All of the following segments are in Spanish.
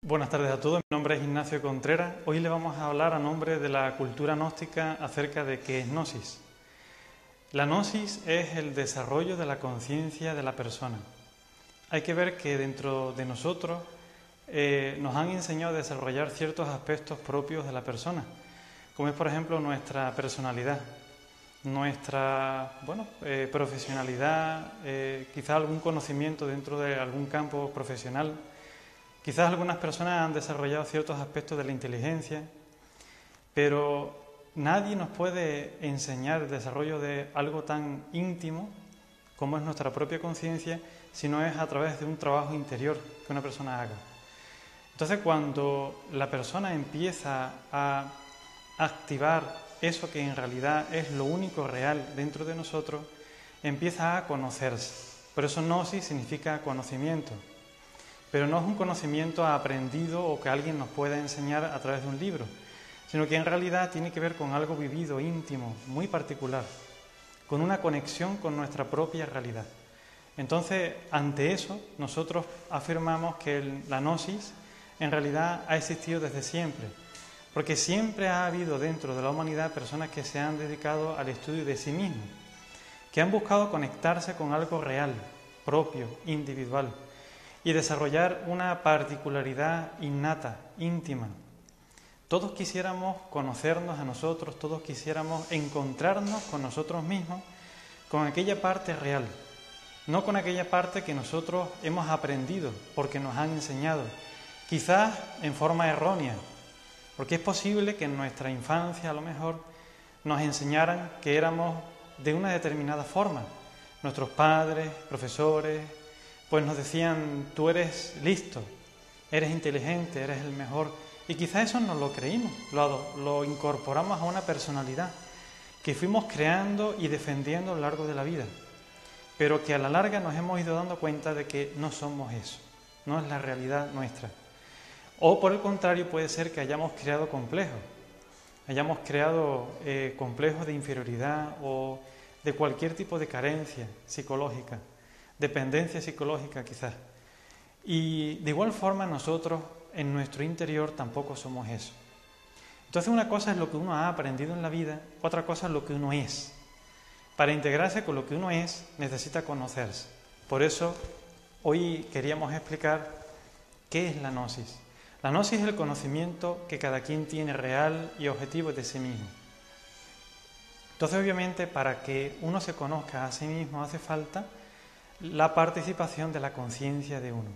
Buenas tardes a todos, mi nombre es Ignacio Contreras. Hoy le vamos a hablar a nombre de la cultura gnóstica acerca de qué es gnosis. La gnosis es el desarrollo de la conciencia de la persona. Hay que ver que dentro de nosotros nos han enseñado a desarrollar ciertos aspectos propios de la persona, como es por ejemplo nuestra personalidad, nuestra profesionalidad, quizás algún conocimiento dentro de algún campo profesional. Quizás algunas personas han desarrollado ciertos aspectos de la inteligencia, pero nadie nos puede enseñar el desarrollo de algo tan íntimo como es nuestra propia conciencia, si no es a través de un trabajo interior que una persona haga. Entonces, cuando la persona empieza a activar eso que en realidad es lo único real dentro de nosotros, empieza a conocerse. Por eso gnosis significa conocimiento. Pero no es un conocimiento aprendido o que alguien nos pueda enseñar a través de un libro, sino que en realidad tiene que ver con algo vivido, íntimo, muy particular, con una conexión con nuestra propia realidad. Entonces, ante eso, nosotros afirmamos que la gnosis en realidad ha existido desde siempre, porque siempre ha habido dentro de la humanidad personas que se han dedicado al estudio de sí mismos, que han buscado conectarse con algo real, propio, individual, y desarrollar una particularidad innata, íntima. Todos quisiéramos conocernos a nosotros, todos quisiéramos encontrarnos con nosotros mismos, con aquella parte real, no con aquella parte que nosotros hemos aprendido porque nos han enseñado, quizás en forma errónea, porque es posible que en nuestra infancia a lo mejor nos enseñaran que éramos de una determinada forma. Nuestros padres, profesores, pues nos decían: tú eres listo, eres inteligente, eres el mejor. Y quizás eso nos lo creímos, lo incorporamos a una personalidad que fuimos creando y defendiendo a lo largo de la vida, pero que a la larga nos hemos ido dando cuenta de que no somos eso, no es la realidad nuestra. O por el contrario, puede ser que hayamos creado complejos de inferioridad o de cualquier tipo de carencia psicológica, dependencia psicológica quizás. Y de igual forma nosotros en nuestro interior tampoco somos eso. Entonces una cosa es lo que uno ha aprendido en la vida, otra cosa es lo que uno es. Para integrarse con lo que uno es necesita conocerse. Por eso hoy queríamos explicar qué es la gnosis. La gnosis es el conocimiento que cada quien tiene real y objetivo de sí mismo. Entonces obviamente para que uno se conozca a sí mismo hace falta la participación de la conciencia de uno.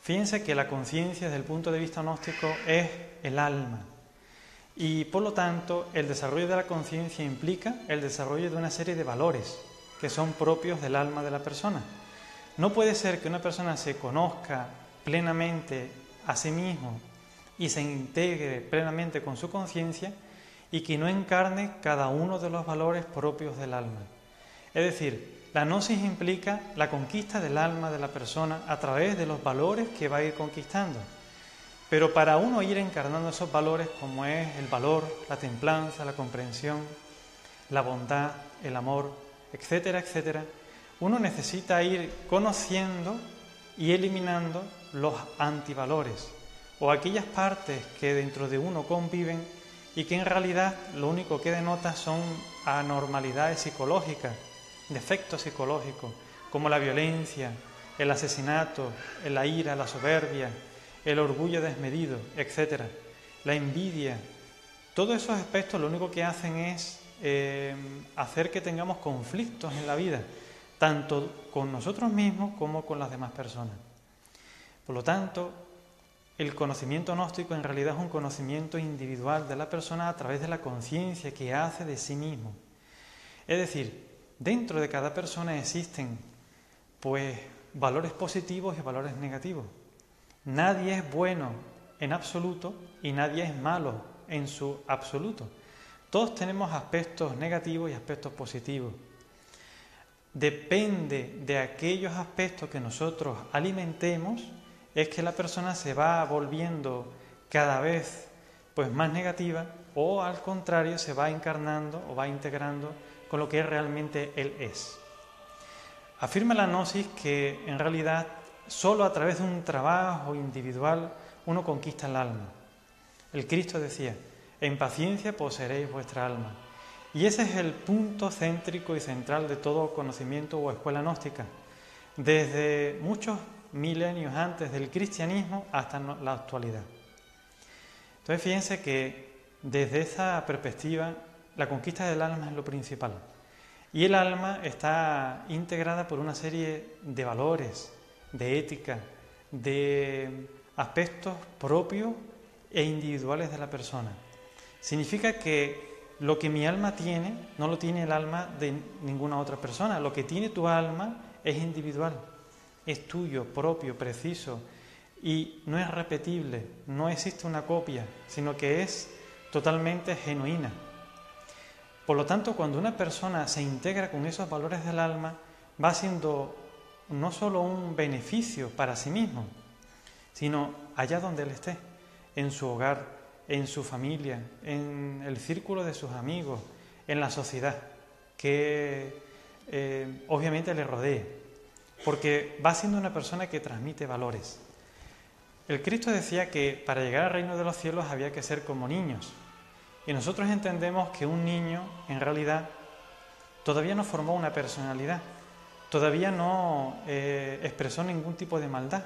Fíjense que la conciencia desde el punto de vista gnóstico es el alma y por lo tanto el desarrollo de la conciencia implica el desarrollo de una serie de valores que son propios del alma de la persona. No puede ser que una persona se conozca plenamente a sí mismo y se integre plenamente con su conciencia y que no encarne cada uno de los valores propios del alma. Es decir, la gnosis implica la conquista del alma de la persona a través de los valores que va a ir conquistando. Pero para uno ir encarnando esos valores, como es el valor, la templanza, la comprensión, la bondad, el amor, etcétera, etcétera, uno necesita ir conociendo y eliminando los antivalores o aquellas partes que dentro de uno conviven y que en realidad lo único que denota son anormalidades psicológicas, defectos psicológicos, como la violencia, el asesinato, la ira, la soberbia, el orgullo desmedido, etc., la envidia. Todos esos aspectos lo único que hacen es hacer que tengamos conflictos en la vida, tanto con nosotros mismos como con las demás personas. Por lo tanto, el conocimiento gnóstico en realidad es un conocimiento individual de la persona a través de la conciencia que hace de sí mismo. Es decir, dentro de cada persona existen pues valores positivos y valores negativos. Nadie es bueno en absoluto y nadie es malo en su absoluto. Todos tenemos aspectos negativos y aspectos positivos. Depende de aquellos aspectos que nosotros alimentemos, es que la persona se va volviendo cada vez pues más negativa o al contrario se va encarnando o va integrando con lo que realmente él es. Afirma la gnosis que en realidad solo a través de un trabajo individual uno conquista el alma. El Cristo decía: en paciencia poseeréis vuestra alma. Y ese es el punto céntrico y central de todo conocimiento o escuela gnóstica, desde muchos milenios antes del cristianismo hasta la actualidad. Entonces fíjense que desde esa perspectiva la conquista del alma es lo principal. Y el alma está integrada por una serie de valores, de ética, de aspectos propios e individuales de la persona. Significa que lo que mi alma tiene no lo tiene el alma de ninguna otra persona. Lo que tiene tu alma es individual, es tuyo, propio, preciso, y no es repetible, no existe una copia, sino que es totalmente genuina. Por lo tanto, cuando una persona se integra con esos valores del alma, va siendo no solo un beneficio para sí mismo, sino allá donde él esté, en su hogar, en su familia, en el círculo de sus amigos, en la sociedad, que obviamente le rodee, porque va siendo una persona que transmite valores. El Cristo decía que para llegar al reino de los cielos había que ser como niños, y nosotros entendemos que un niño en realidad todavía no formó una personalidad, todavía no expresó ningún tipo de maldad.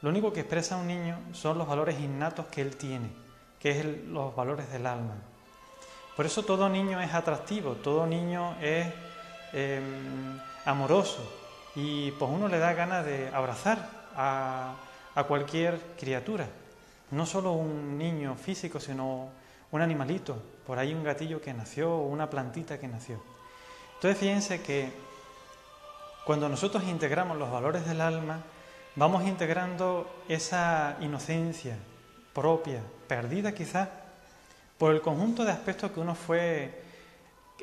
Lo único que expresa un niño son los valores innatos que él tiene, que es los valores del alma. Por eso todo niño es atractivo, todo niño es amoroso, y pues uno le da ganas de abrazar a cualquier criatura, no solo un niño físico, sino un animalito, por ahí un gatillo que nació o una plantita que nació. Entonces fíjense que cuando nosotros integramos los valores del alma, vamos integrando esa inocencia propia, perdida quizás, por el conjunto de aspectos que uno fue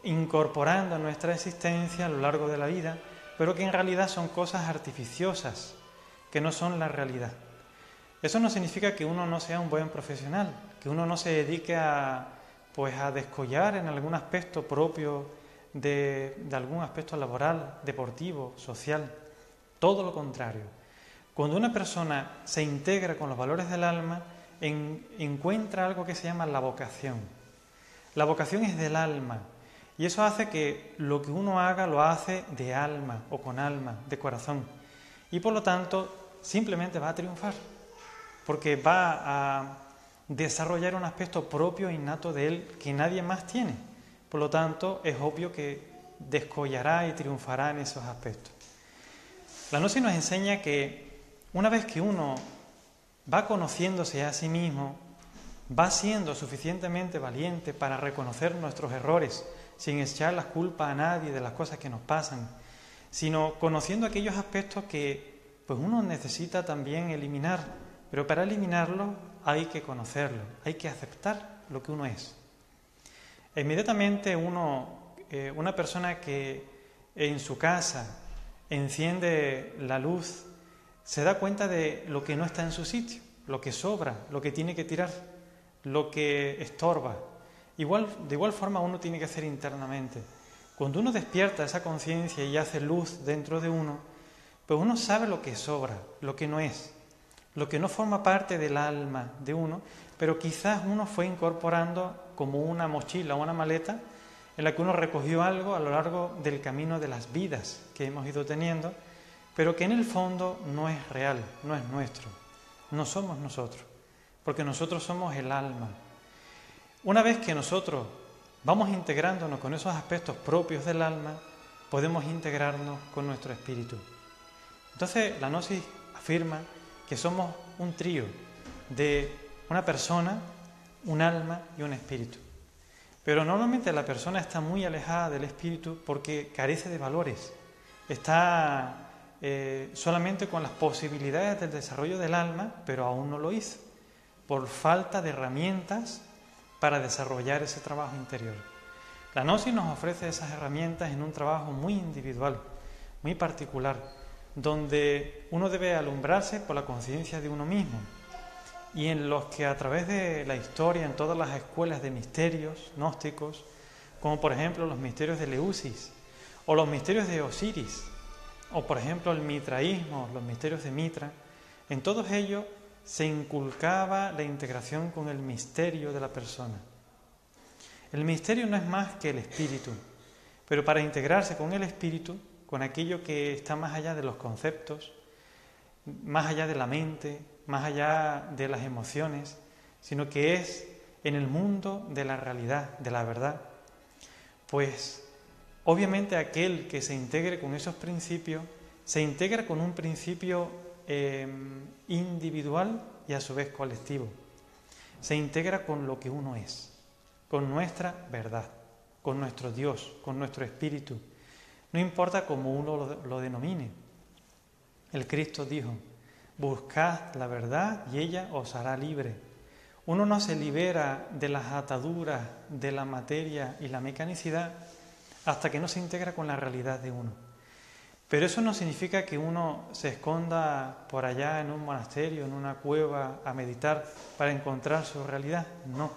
incorporando a nuestra existencia a lo largo de la vida, pero que en realidad son cosas artificiosas, que no son la realidad. Eso no significa que uno no sea un buen profesional, que uno no se dedique a descollar en algún aspecto propio de algún aspecto laboral, deportivo, social. Todo lo contrario. Cuando una persona se integra con los valores del alma, encuentra algo que se llama la vocación. La vocación es del alma, y eso hace que lo que uno haga lo hace de alma o con alma, de corazón, y por lo tanto simplemente va a triunfar, porque va a desarrollar un aspecto propio, innato de él, que nadie más tiene. Por lo tanto, es obvio que descollará y triunfará en esos aspectos. La gnosis nos enseña que una vez que uno va conociéndose a sí mismo, va siendo suficientemente valiente para reconocer nuestros errores, sin echar las culpas a nadie de las cosas que nos pasan, sino conociendo aquellos aspectos que uno necesita también eliminar, pero para eliminarlos hay que conocerlo, hay que aceptar lo que uno es. Inmediatamente una persona que en su casa enciende la luz, se da cuenta de lo que no está en su sitio, lo que sobra, lo que tiene que tirar, lo que estorba. De igual forma uno tiene que hacer internamente. Cuando uno despierta esa conciencia y hace luz dentro de uno, pues uno sabe lo que sobra, lo que no es, lo que no forma parte del alma de uno, pero quizás uno fue incorporando como una mochila o una maleta en la que uno recogió algo a lo largo del camino de las vidas que hemos ido teniendo, pero que en el fondo no es real, no es nuestro, no somos nosotros, porque nosotros somos el alma. Una vez que nosotros vamos integrándonos con esos aspectos propios del alma, podemos integrarnos con nuestro espíritu. Entonces la gnosis afirma que somos un trío de una persona, un alma y un espíritu. Pero normalmente la persona está muy alejada del espíritu porque carece de valores, está solamente con las posibilidades del desarrollo del alma, pero aún no lo hizo, por falta de herramientas para desarrollar ese trabajo interior. La gnosis nos ofrece esas herramientas en un trabajo muy individual, muy particular, donde uno debe alumbrarse por la conciencia de uno mismo, y en los que a través de la historia, en todas las escuelas de misterios gnósticos, como por ejemplo los misterios de Eleusis o los misterios de Osiris, o por ejemplo el mitraísmo, los misterios de Mitra, en todos ellos se inculcaba la integración con el misterio de la persona. El misterio no es más que el espíritu, pero para integrarse con el espíritu, con aquello que está más allá de los conceptos, más allá de la mente, más allá de las emociones, sino que es en el mundo de la realidad, de la verdad, pues obviamente aquel que se integre con esos principios, se integra con un principio individual y a su vez colectivo. Se integra con lo que uno es, con nuestra verdad, con nuestro Dios, con nuestro espíritu. No importa cómo uno lo denomine. El Cristo dijo: buscad la verdad y ella os hará libre. Uno no se libera de las ataduras de la materia y la mecanicidad hasta que no se integra con la realidad de uno. Pero eso no significa que uno se esconda por allá en un monasterio, en una cueva, a meditar para encontrar su realidad. No.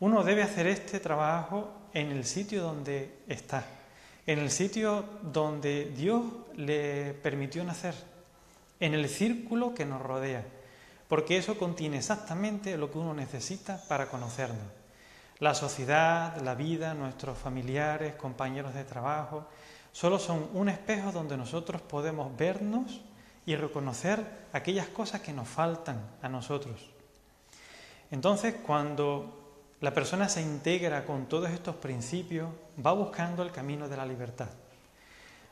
Uno debe hacer este trabajo en el sitio donde está, en el sitio donde Dios le permitió nacer, en el círculo que nos rodea, porque eso contiene exactamente lo que uno necesita para conocernos. La sociedad, la vida, nuestros familiares, compañeros de trabajo, solo son un espejo donde nosotros podemos vernos y reconocer aquellas cosas que nos faltan a nosotros. Entonces, cuando la persona se integra con todos estos principios, va buscando el camino de la libertad.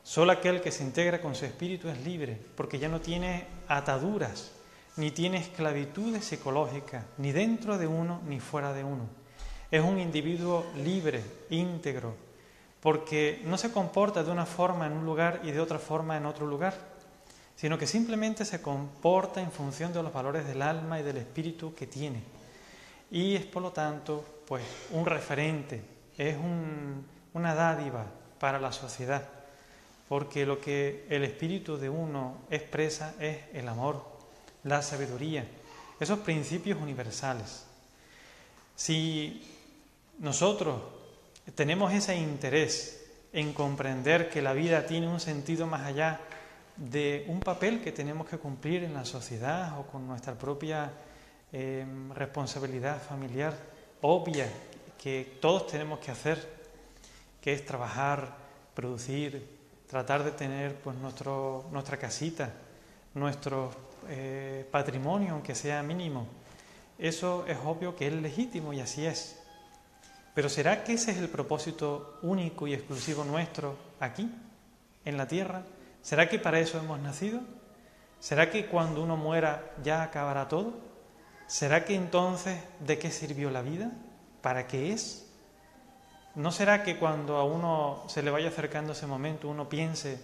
Solo aquel que se integra con su espíritu es libre, porque ya no tiene ataduras, ni tiene esclavitudes psicológicas, ni dentro de uno ni fuera de uno. Es un individuo libre, íntegro, porque no se comporta de una forma en un lugar y de otra forma en otro lugar, sino que simplemente se comporta en función de los valores del alma y del espíritu que tiene. Y es, por lo tanto, pues un referente, es una dádiva para la sociedad, porque lo que el espíritu de uno expresa es el amor, la sabiduría, esos principios universales. Si nosotros tenemos ese interés en comprender que la vida tiene un sentido más allá de un papel que tenemos que cumplir en la sociedad o con nuestra propia responsabilidad familiar obvia que todos tenemos que hacer, que es trabajar, producir, tratar de tener pues nuestra casita, nuestro patrimonio, aunque sea mínimo. Eso es obvio que es legítimo y así es. Pero ¿será que ese es el propósito único y exclusivo nuestro aquí, en la tierra? ¿Será que para eso hemos nacido? ¿Será que cuando uno muera ya acabará todo? ¿Será que entonces de qué sirvió la vida? ¿Para qué es? ¿No será que cuando a uno se le vaya acercando ese momento uno piense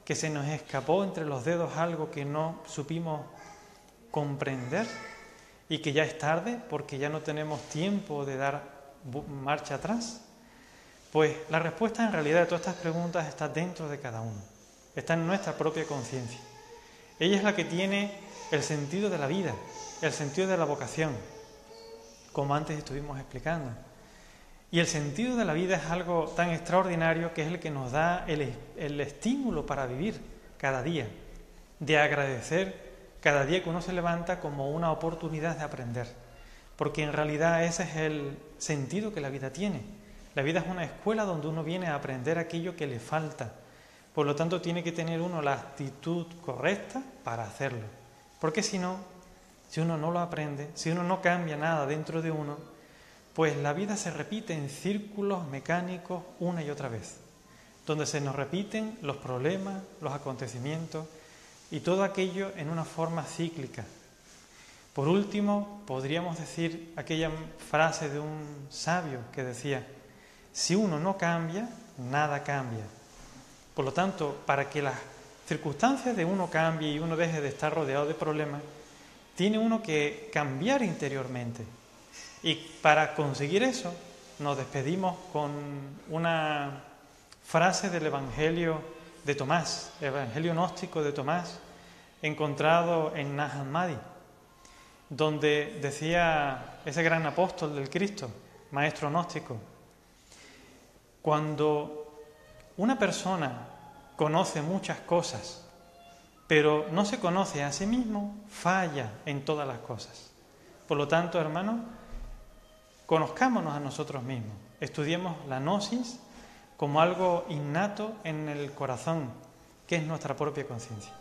que se nos escapó entre los dedos algo que no supimos comprender y que ya es tarde porque ya no tenemos tiempo de dar marcha atrás? Pues la respuesta en realidad de todas estas preguntas está dentro de cada uno, está en nuestra propia conciencia. Ella es la que tiene el sentido de la vida, el sentido de la vocación, como antes estuvimos explicando. Y el sentido de la vida es algo tan extraordinario que es el que nos da el estímulo para vivir cada día, de agradecer cada día que uno se levanta como una oportunidad de aprender. Porque en realidad ese es el sentido que la vida tiene. La vida es una escuela donde uno viene a aprender aquello que le falta. Por lo tanto, tiene que tener uno la actitud correcta para hacerlo. Porque si no, si uno no lo aprende, si uno no cambia nada dentro de uno, pues la vida se repite en círculos mecánicos una y otra vez, donde se nos repiten los problemas, los acontecimientos y todo aquello en una forma cíclica. Por último, podríamos decir aquella frase de un sabio que decía: si uno no cambia, nada cambia. Por lo tanto, para que las circunstancias de uno cambien y uno deje de estar rodeado de problemas, tiene uno que cambiar interiormente. Y para conseguir eso, nos despedimos con una frase del Evangelio de Tomás, el Evangelio gnóstico de Tomás, encontrado en Nag Hammadi, donde decía ese gran apóstol del Cristo, maestro gnóstico: cuando una persona conoce muchas cosas, pero no se conoce a sí mismo, falla en todas las cosas. Por lo tanto, hermanos, conozcámonos a nosotros mismos, estudiemos la gnosis como algo innato en el corazón, que es nuestra propia conciencia.